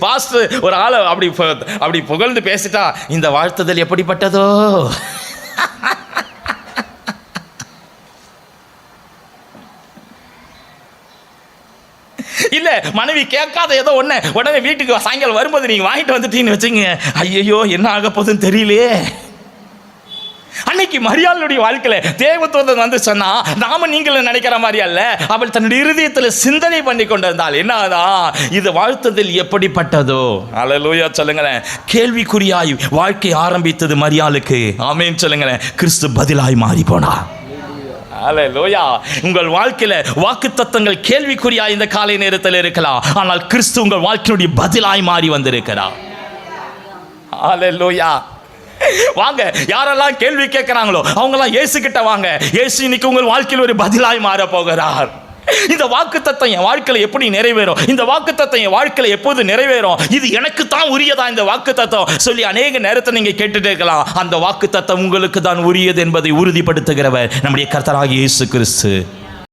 Pastor ஒரு ஆளை அப்படி புகழ்ந்து பேசிட்டா, இந்த வாழ்த்துதல் எப்படிப்பட்டதோ. இல்ல மனைவி கேட்காத ஏதோ உடனே வீட்டுக்கு சாயங்காலம் வரும்போது நீங்க வாங்கிட்டு வந்துட்டீங்கன்னு வச்சுங்க, ஐயோ என்ன ஆக போகுதுன்னு தெரியலையே. அன்னைக்கு மரியாளுடைய வாழ்க்கையில தேவதூதன் வந்து சொன்னா, நாம நீங்களும் நினைக்கிற மாதிரி அல்ல, அவள் தன்னுடைய இருதயத்தில் சிந்தனை பண்ணி கொண்டிருந்தாள். என்னதான் இது வாழ்த்துதல் எப்படிப்பட்டதோ. அல்லேலூயா சொல்லுங்களேன். கேள்விக்குறியாய் வாழ்க்கை ஆரம்பித்தது மரியாளுக்கு. ஆமென் சொல்லுங்களேன். கிறிஸ்து பதிலாய் மாறி போனார். அல்லேலூயா. உங்கள் வாழ்க்கையில வாக்குத்தத்தங்கள் கேள்விக்குறியா இந்த காலை நேரத்தில் இருக்கலாம், ஆனால் கிறிஸ்து உங்கள் வாழ்க்கையுடைய பதிலாய் மாறி வந்திருக்கிறார். அல்லேலூயா. வாங்க, யாரெல்லாம் கேள்வி கேட்கிறாங்களோ அவங்கெல்லாம் இயேசு கிட்ட வாங்க. இயேசு இன்னைக்கு உங்கள் வாழ்க்கையில் ஒரு பதிலாய் மாற போகிறார். இந்த வாக்குத்தத்தம் என் வாழ்க்கையில எப்படி நிறைவேறும், இந்த வாக்குத்தத்தம் என் வாழ்க்கையில எப்போது நிறைவேறும், இது எனக்கு தான் உரியதா இந்த வாக்குத்தத்தம் சொல்லி அநேக நேரத்தை நீங்க கேட்டுட்டே இருக்கலாம். அந்த வாக்குத்தத்தம் உங்களுக்கு தான் உரியது என்பதை உறுதிப்படுத்துகிறவர் நம்முடைய கர்த்தராகிய இயேசு கிறிஸ்து.